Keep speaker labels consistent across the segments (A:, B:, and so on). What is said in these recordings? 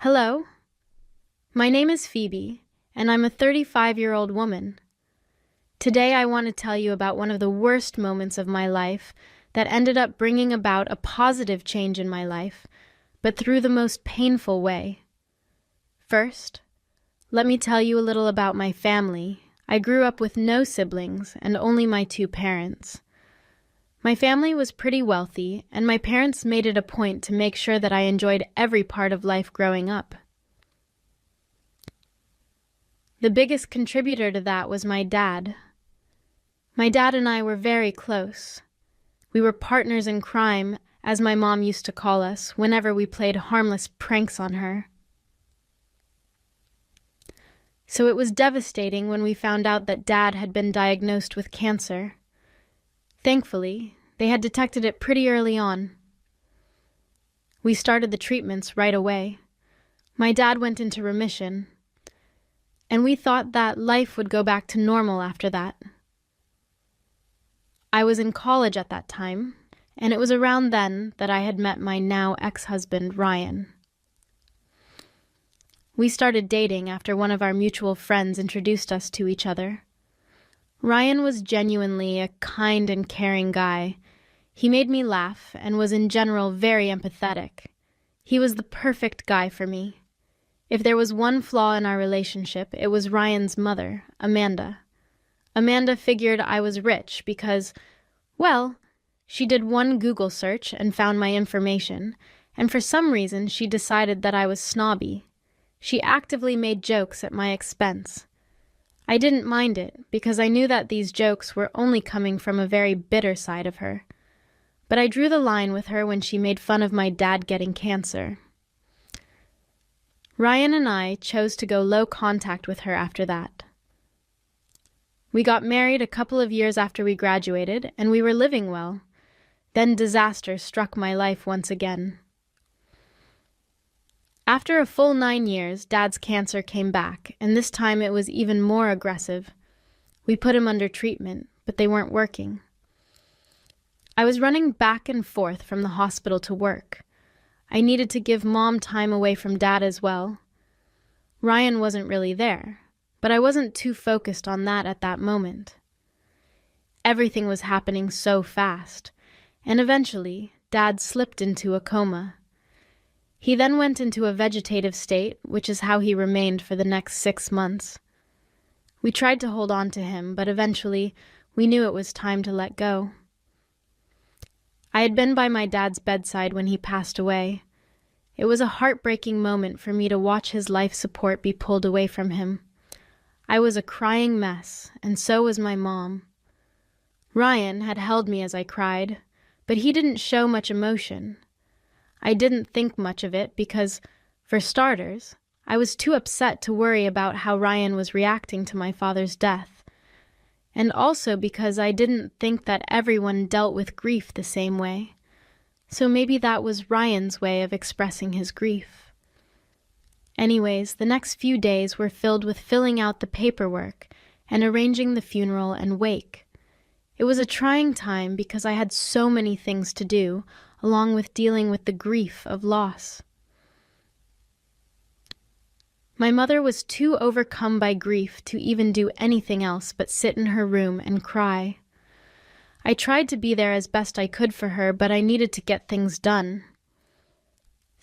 A: Hello, my name is Phoebe, and I'm a 35-year-old woman. Today I want to tell you about one of the worst moments of my life that ended up bringing about a positive change in my life, but through the most painful way. First, let me tell you a little about my family. I grew up with no siblings and only my two parents. My family was pretty wealthy, and my parents made it a point to make sure that I enjoyed every part of life growing up. The biggest contributor to that was my dad. My dad and I were very close. We were partners in crime, as my mom used to call us, whenever we played harmless pranks on her. So it was devastating when we found out that Dad had been diagnosed with cancer. Thankfully, they had detected it pretty early on. We started the treatments right away. My dad went into remission, and we thought that life would go back to normal after that. I was in college at that time, and it was around then that I had met my now ex-husband, Ryan. We started dating after one of our mutual friends introduced us to each other. Ryan was genuinely a kind and caring guy. He made me laugh and was in general very empathetic. He was the perfect guy for me. If there was one flaw in our relationship, it was Ryan's mother, Amanda. Amanda figured I was rich because, well, she did one Google search and found my information, and for some reason she decided that I was snobby. She actively made jokes at my expense. I didn't mind it, because I knew that these jokes were only coming from a very bitter side of her. But I drew the line with her when she made fun of my dad getting cancer. Ryan and I chose to go low contact with her after that. We got married a couple of years after we graduated, and we were living well. Then disaster struck my life once again. After a full 9 years, Dad's cancer came back, and this time it was even more aggressive. We put him under treatment, but they weren't working. I was running back and forth from the hospital to work. I needed to give Mom time away from Dad as well. Ryan wasn't really there, but I wasn't too focused on that at that moment. Everything was happening so fast, and eventually, Dad slipped into a coma. He then went into a vegetative state, which is how he remained for the next 6 months. We tried to hold on to him, but eventually we knew it was time to let go. I had been by my dad's bedside when he passed away. It was a heartbreaking moment for me to watch his life support be pulled away from him. I was a crying mess, and so was my mom. Ryan had held me as I cried, but he didn't show much emotion. I didn't think much of it because, for starters, I was too upset to worry about how Ryan was reacting to my father's death, and also because I didn't think that everyone dealt with grief the same way, so maybe that was Ryan's way of expressing his grief. Anyways, the next few days were filled with filling out the paperwork and arranging the funeral and wake. It was a trying time because I had so many things to do, along with dealing with the grief of loss. My mother was too overcome by grief to even do anything else but sit in her room and cry. I tried to be there as best I could for her, but I needed to get things done.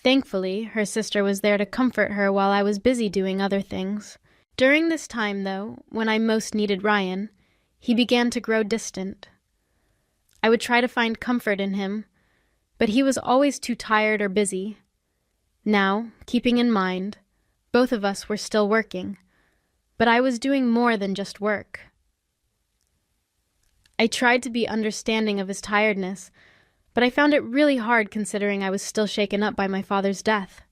A: Thankfully, her sister was there to comfort her while I was busy doing other things. During this time, though, when I most needed Ryan, he began to grow distant. I would try to find comfort in him, but he was always too tired or busy. Now, keeping in mind, both of us were still working, but I was doing more than just work. I tried to be understanding of his tiredness, but I found it really hard considering I was still shaken up by my father's death.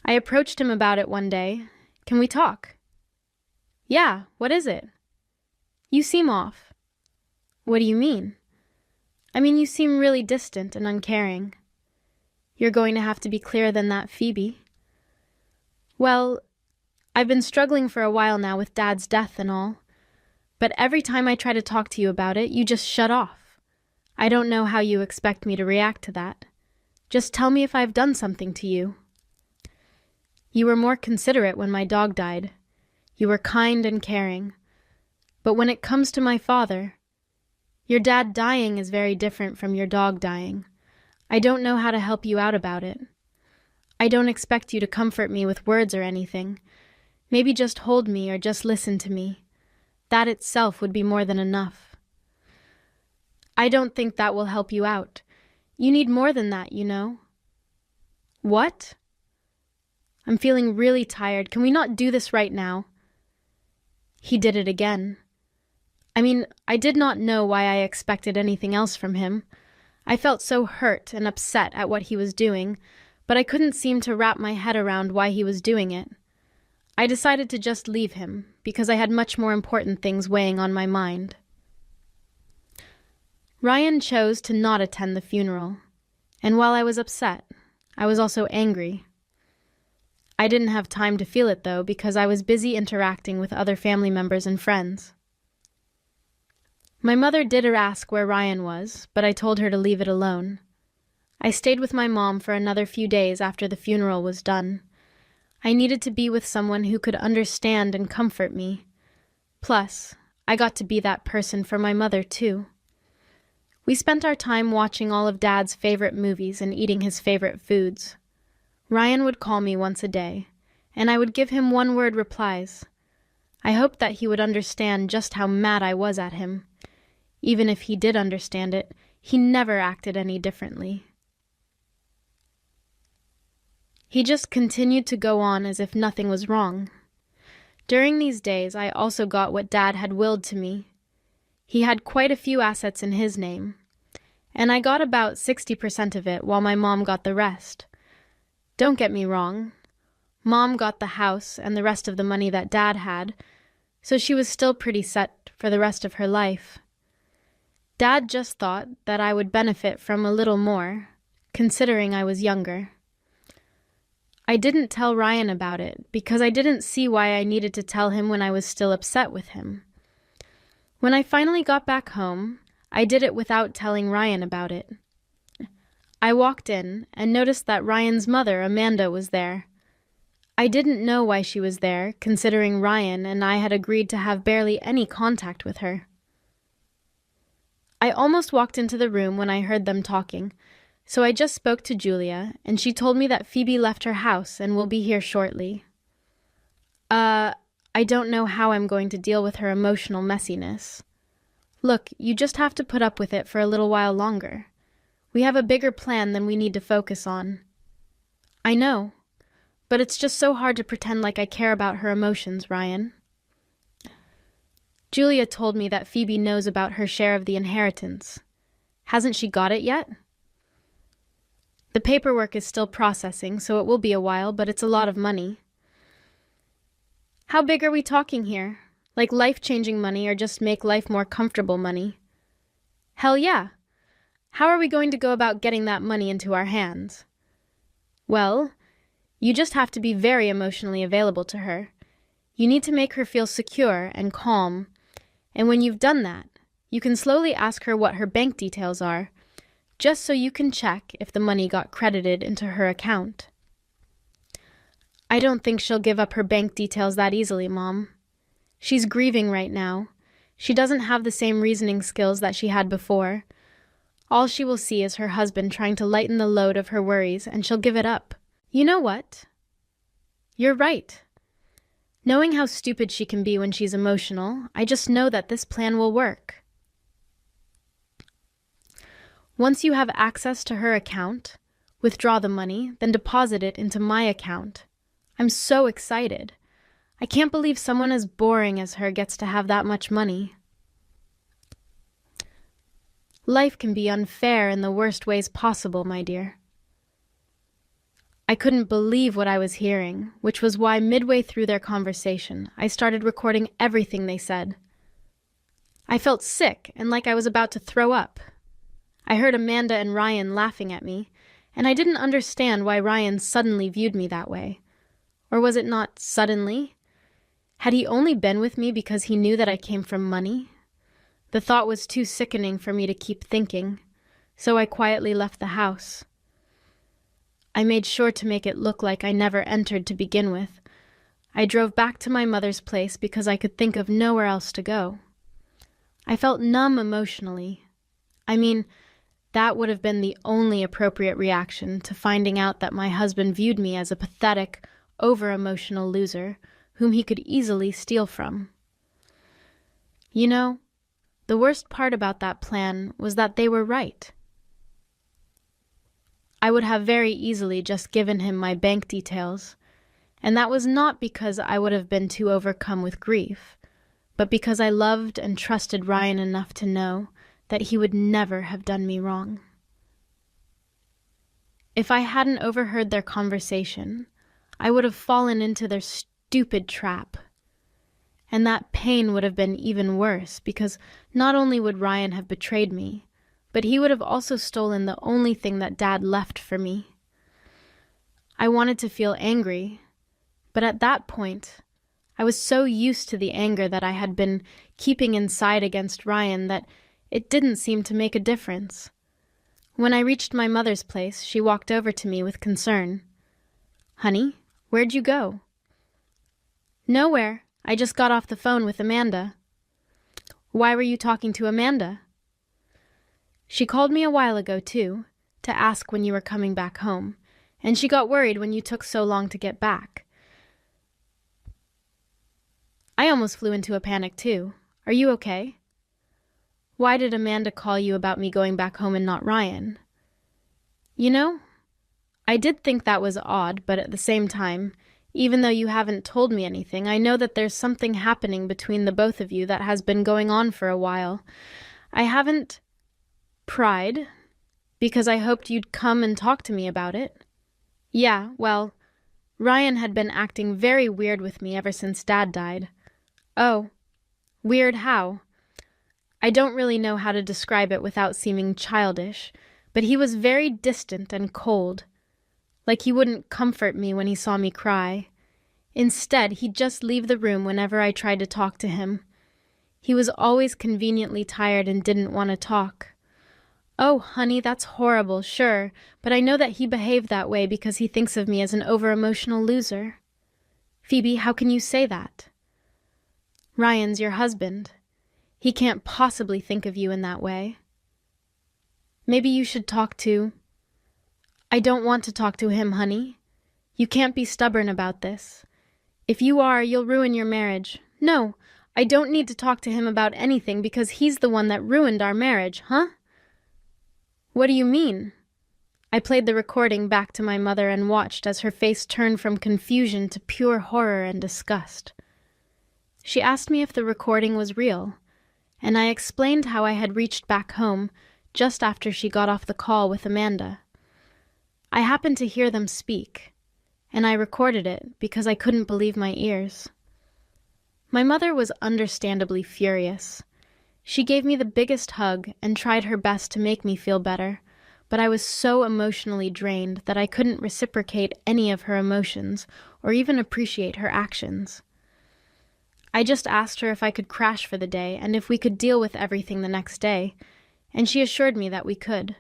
A: I approached him about it one day. "Can we talk?" "Yeah, what is it?" "You seem off." "What do you mean?" "I mean, you seem really distant and uncaring." "You're going to have to be clearer than that, Phoebe." "Well, I've been struggling for a while now with Dad's death and all, but every time I try to talk to you about it, you just shut off. I don't know how you expect me to react to that. Just tell me if I've done something to you." You were more considerate when my dog died. You were kind and caring. But when it comes to my father, your dad dying is very different from your dog dying. I don't know how to help you out about it. I don't expect you to comfort me with words or anything. Maybe just hold me or just listen to me. That itself would be more than enough. I don't think that will help you out. You need more than that, you know. What? I'm feeling really tired. Can we not do this right now? He did it again. I mean, I did not know why I expected anything else from him. I felt so hurt and upset at what he was doing, but I couldn't seem to wrap my head around why he was doing it. I decided to just leave him, because I had much more important things weighing on my mind. Ryan chose to not attend the funeral, and while I was upset, I was also angry. I didn't have time to feel it, though, because I was busy interacting with other family members and friends. My mother did ask where Ryan was, but I told her to leave it alone. I stayed with my mom for another few days after the funeral was done. I needed to be with someone who could understand and comfort me. Plus, I got to be that person for my mother, too. We spent our time watching all of Dad's favorite movies and eating his favorite foods. Ryan would call me once a day, and I would give him one-word replies. I hoped that he would understand just how mad I was at him. Even if he did understand it, he never acted any differently. He just continued to go on as if nothing was wrong. During these days, I also got what Dad had willed to me. He had quite a few assets in his name, and I got about 60% of it while my mom got the rest. Don't get me wrong. Mom got the house and the rest of the money that Dad had, so she was still pretty set for the rest of her life. Dad just thought that I would benefit from a little more, considering I was younger. I didn't tell Ryan about it because I didn't see why I needed to tell him when I was still upset with him. When I finally got back home, I did it without telling Ryan about it. I walked in and noticed that Ryan's mother, Amanda, was there. I didn't know why she was there, considering Ryan and I had agreed to have barely any contact with her. I almost walked into the room when I heard them talking, so I just spoke to Julia, and she told me that Phoebe left her house and will be here shortly. I don't know how I'm going to deal with her emotional messiness. Look, you just have to put up with it for a little while longer. We have a bigger plan than we need to focus on. I know, but it's just so hard to pretend like I care about her emotions, Ryan. Julia told me that Phoebe knows about her share of the inheritance. Hasn't she got it yet? The paperwork is still processing, so it will be a while, but it's a lot of money. How big are we talking here? Like life-changing money or just make life more comfortable money? Hell yeah! How are we going to go about getting that money into our hands? Well, you just have to be very emotionally available to her. You need to make her feel secure and calm, and when you've done that, you can slowly ask her what her bank details are, just so you can check if the money got credited into her account. I don't think she'll give up her bank details that easily, Mom. She's grieving right now. She doesn't have the same reasoning skills that she had before. All she will see is her husband trying to lighten the load of her worries, and she'll give it up. You know what? You're right. Knowing how stupid she can be when she's emotional, I just know that this plan will work. Once you have access to her account, withdraw the money, then deposit it into my account. I'm so excited. I can't believe someone as boring as her gets to have that much money. Life can be unfair in the worst ways possible, my dear. I couldn't believe what I was hearing, which was why midway through their conversation, I started recording everything they said. I felt sick and like I was about to throw up. I heard Amanda and Ryan laughing at me, and I didn't understand why Ryan suddenly viewed me that way. Or was it not suddenly? Had he only been with me because he knew that I came from money? The thought was too sickening for me to keep thinking, so I quietly left the house. I made sure to make it look like I never entered to begin with. I drove back to my mother's place because I could think of nowhere else to go. I felt numb emotionally. I mean, that would have been the only appropriate reaction to finding out that my husband viewed me as a pathetic, over-emotional loser whom he could easily steal from. You know, the worst part about that plan was that they were right. I would have very easily just given him my bank details, and that was not because I would have been too overcome with grief, but because I loved and trusted Ryan enough to know that he would never have done me wrong. If I hadn't overheard their conversation, I would have fallen into their stupid trap. And that pain would have been even worse because not only would Ryan have betrayed me, but he would have also stolen the only thing that Dad left for me. I wanted to feel angry, but at that point, I was so used to the anger that I had been keeping inside against Ryan that it didn't seem to make a difference. When I reached my mother's place, she walked over to me with concern. "Honey, where'd you go?" "Nowhere. I just got off the phone with Amanda." "Why were you talking to Amanda?" "She called me a while ago, too, to ask when you were coming back home, and she got worried when you took so long to get back." I almost flew into a panic, too. "Are you okay?" "Why did Amanda call you about me going back home and not Ryan?" "You know, I did think that was odd, but at the same time, even though you haven't told me anything, I know that there's something happening between the both of you that has been going on for a while. I haven't pried, because I hoped you'd come and talk to me about it." "Yeah, well, Ryan had been acting very weird with me ever since Dad died." "Oh, weird how?" "I don't really know how to describe it without seeming childish, but he was very distant and cold. Like he wouldn't comfort me when he saw me cry. Instead, he'd just leave the room whenever I tried to talk to him. He was always conveniently tired and didn't want to talk." "Oh, honey, that's horrible, sure, but I know that he behaved that way because he thinks of me as an over-emotional loser." "Phoebe, how can you say that?" "Ryan's your husband. He can't possibly think of you in that way." "Maybe you should talk to—" "I don't want to talk to him, honey. You can't be stubborn about this. If you are, you'll ruin your marriage." "No, I don't need to talk to him about anything because he's the one that ruined our marriage, huh?" "What do you mean?" I played the recording back to my mother and watched as her face turned from confusion to pure horror and disgust. She asked me if the recording was real, and I explained how I had reached back home just after she got off the call with Amanda. I happened to hear them speak, and I recorded it because I couldn't believe my ears. My mother was understandably furious. She gave me the biggest hug and tried her best to make me feel better, but I was so emotionally drained that I couldn't reciprocate any of her emotions or even appreciate her actions. I just asked her if I could crash for the day and if we could deal with everything the next day, and she assured me that we could.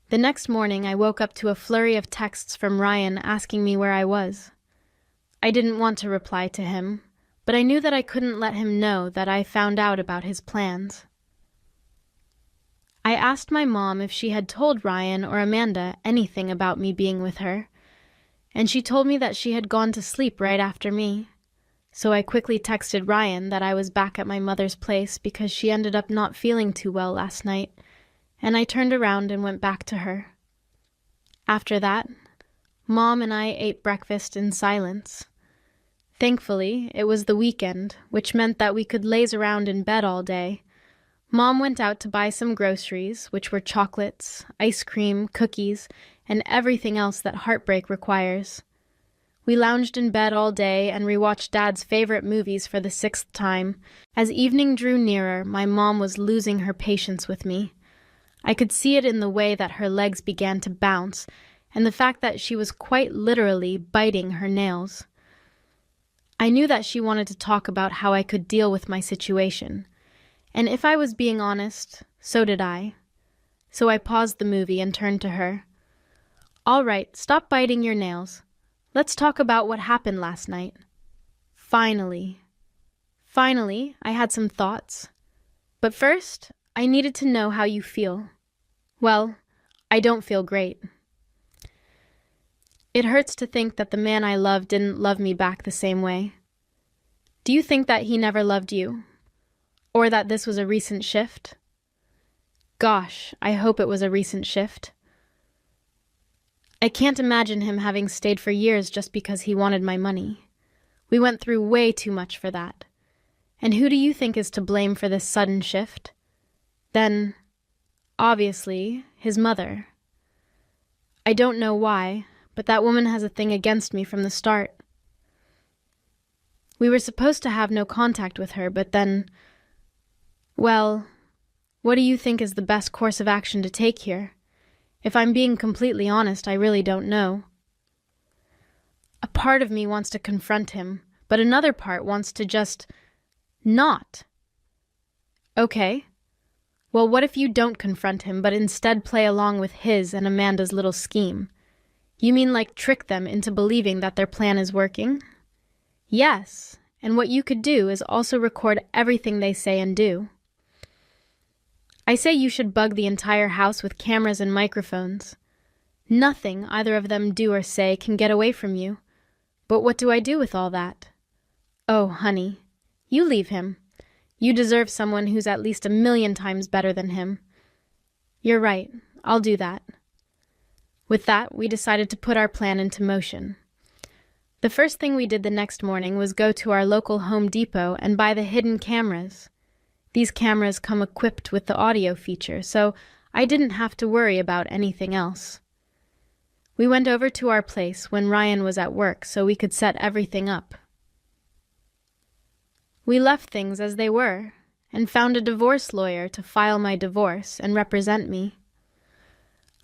A: The next morning, I woke up to a flurry of texts from Ryan asking me where I was. I didn't want to reply to him, but I knew that I couldn't let him know that I found out about his plans. I asked my mom if she had told Ryan or Amanda anything about me being with her, and she told me that she had gone to sleep right after me. So I quickly texted Ryan that I was back at my mother's place because she ended up not feeling too well last night, and I turned around and went back to her. After that, Mom and I ate breakfast in silence. Thankfully, it was the weekend, which meant that we could laze around in bed all day. Mom went out to buy some groceries, which were chocolates, ice cream, cookies, and everything else that heartbreak requires. We lounged in bed all day and rewatched Dad's favorite movies for the 6th time. As evening drew nearer, my mom was losing her patience with me. I could see it in the way that her legs began to bounce, and the fact that she was quite literally biting her nails. I knew that she wanted to talk about how I could deal with my situation, and if I was being honest, so did I. So I paused the movie and turned to her. All right, stop biting your nails. Let's talk about what happened last night. Finally, I had some thoughts. But first, I needed to know how you feel. Well, I don't feel great. It hurts to think that the man I love didn't love me back the same way. Do you think that he never loved you? Or that this was a recent shift? Gosh, I hope it was a recent shift. I can't imagine him having stayed for years just because he wanted my money. We went through way too much for that. And who do you think is to blame for this sudden shift? Then, obviously, his mother. I don't know why, but that woman has a thing against me from the start. We were supposed to have no contact with her, but then, well, what do you think is the best course of action to take here? If I'm being completely honest, I really don't know. A part of me wants to confront him, but another part wants to just not. Okay. Well, what if you don't confront him, but instead play along with his and Amanda's little scheme? You mean like trick them into believing that their plan is working? Yes, and what you could do is also record everything they say and do. I say you should bug the entire house with cameras and microphones. Nothing either of them do or say can get away from you. But what do I do with all that? Oh, honey, you leave him. You deserve someone who's at least 1,000,000 times better than him. You're right, I'll do that. With that, we decided to put our plan into motion. The first thing we did the next morning was go to our local Home Depot and buy the hidden cameras. These cameras come equipped with the audio feature, so I didn't have to worry about anything else. We went over to our place when Ryan was at work so we could set everything up. We left things as they were and found a divorce lawyer to file my divorce and represent me.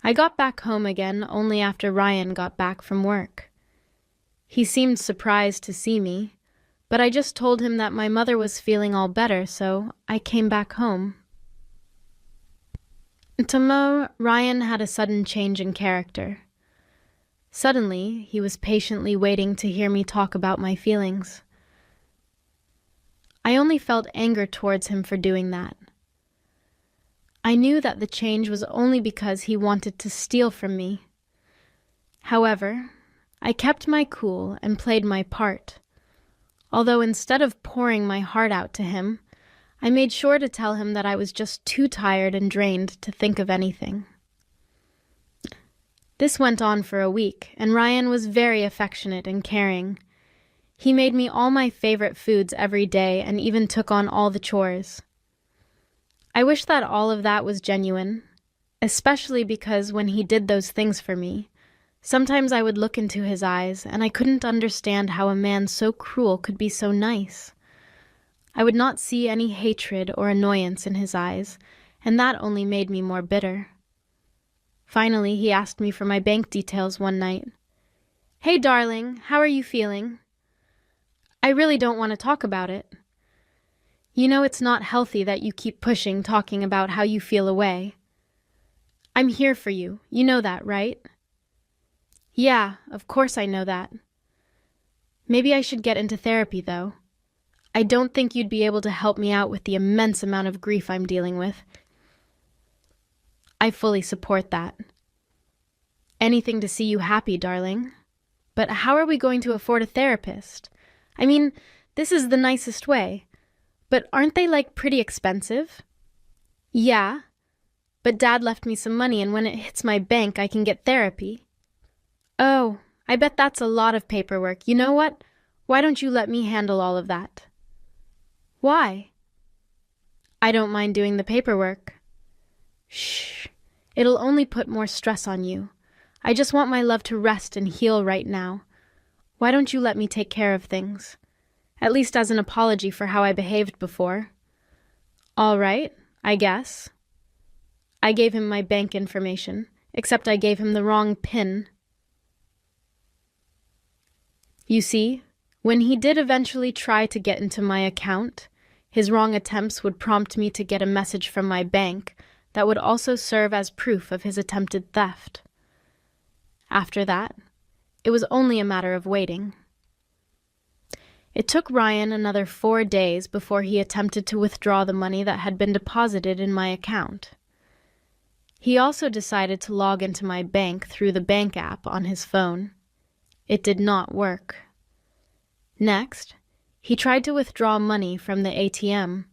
A: I got back home again only after Ryan got back from work. He seemed surprised to see me, but I just told him that my mother was feeling all better, so I came back home. Tomorrow, Ryan had a sudden change in character. Suddenly, he was patiently waiting to hear me talk about my feelings. I only felt anger towards him for doing that. I knew that the change was only because he wanted to steal from me. However, I kept my cool and played my part. Although instead of pouring my heart out to him, I made sure to tell him that I was just too tired and drained to think of anything. This went on for a week, and Ryan was very affectionate and caring. He made me all my favorite foods every day and even took on all the chores. I wish that all of that was genuine, especially because when he did those things for me, sometimes I would look into his eyes and I couldn't understand how a man so cruel could be so nice. I would not see any hatred or annoyance in his eyes, and that only made me more bitter. Finally, he asked me for my bank details one night. "Hey, darling, how are you feeling?" "I really don't want to talk about it." "You know it's not healthy that you keep pushing talking about how you feel away." "I'm here for you. You know that, right?" "Yeah, of course I know that." "Maybe I should get into therapy, though. I don't think you'd be able to help me out with the immense amount of grief I'm dealing with." "I fully support that." "Anything to see you happy, darling. But how are we going to afford a therapist? I mean, this is the nicest way. But aren't they, pretty expensive?" "Yeah, but Dad left me some money and when it hits my bank, I can get therapy." "Oh, I bet that's a lot of paperwork. You know what? Why don't you let me handle all of that?" "Why?" "I don't mind doing the paperwork." "Shh. It'll only put more stress on you. I just want my love to rest and heal right now. Why don't you let me take care of things? At least as an apology for how I behaved before." "All right, I guess." I gave him my bank information, except I gave him the wrong PIN. You see, when he did eventually try to get into my account, his wrong attempts would prompt me to get a message from my bank that would also serve as proof of his attempted theft. After that, it was only a matter of waiting. It took Ryan another 4 days before he attempted to withdraw the money that had been deposited in my account. He also decided to log into my bank through the bank app on his phone. It did not work. Next, he tried to withdraw money from the ATM.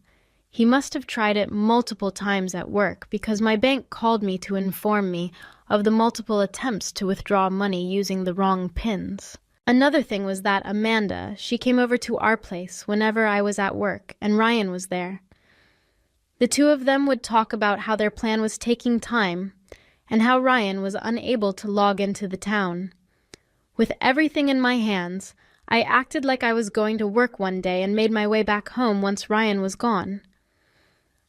A: He must have tried it multiple times at work because my bank called me to inform me of the multiple attempts to withdraw money using the wrong PINs. Another thing was that Amanda, she came over to our place whenever I was at work, and Ryan was there. The two of them would talk about how their plan was taking time and how Ryan was unable to log into the town. With everything in my hands, I acted like I was going to work one day and made my way back home once Ryan was gone.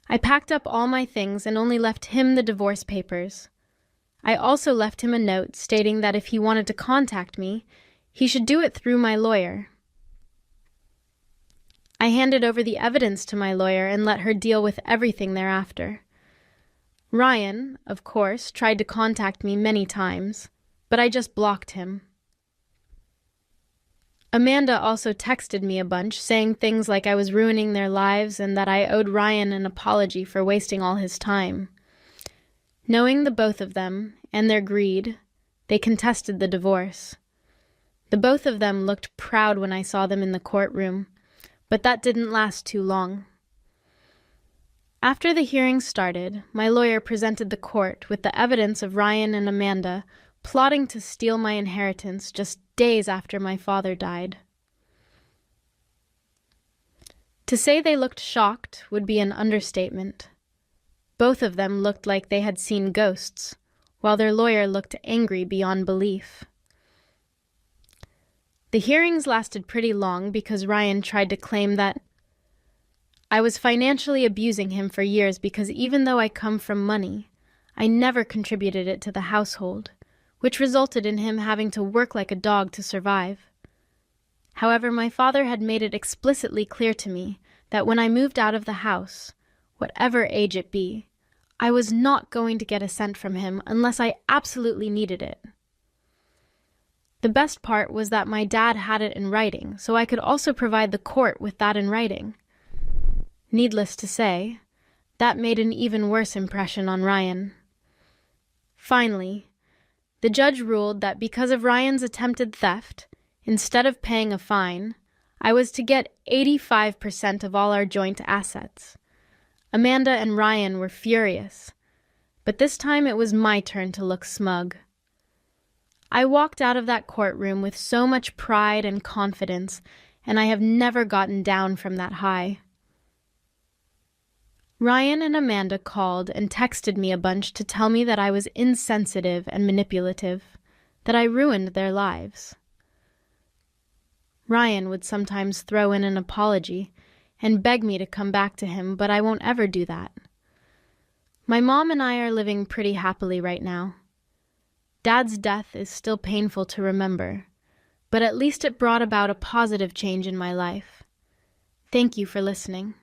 A: I packed up all my things and only left him the divorce papers. I also left him a note stating that if he wanted to contact me, he should do it through my lawyer. I handed over the evidence to my lawyer and let her deal with everything thereafter. Ryan, of course, tried to contact me many times, but I just blocked him. Amanda also texted me a bunch, saying things like I was ruining their lives and that I owed Ryan an apology for wasting all his time. Knowing the both of them and their greed, they contested the divorce. The both of them looked proud when I saw them in the courtroom, but that didn't last too long. After the hearing started, my lawyer presented the court with the evidence of Ryan and Amanda plotting to steal my inheritance just days after my father died. To say they looked shocked would be an understatement. Both of them looked like they had seen ghosts, while their lawyer looked angry beyond belief. The hearings lasted pretty long because Ryan tried to claim that I was financially abusing him for years because even though I come from money, I never contributed it to the household, which resulted in him having to work like a dog to survive. However, my father had made it explicitly clear to me that when I moved out of the house, whatever age it be, I was not going to get a cent from him unless I absolutely needed it. The best part was that my dad had it in writing, so I could also provide the court with that in writing. Needless to say, that made an even worse impression on Ryan. Finally, the judge ruled that because of Ryan's attempted theft, instead of paying a fine, I was to get 85% of all our joint assets. Amanda and Ryan were furious, but this time it was my turn to look smug. I walked out of that courtroom with so much pride and confidence, and I have never gotten down from that high. Ryan and Amanda called and texted me a bunch to tell me that I was insensitive and manipulative, that I ruined their lives. Ryan would sometimes throw in an apology and beg me to come back to him, but I won't ever do that. My mom and I are living pretty happily right now. Dad's death is still painful to remember, but at least it brought about a positive change in my life. Thank you for listening.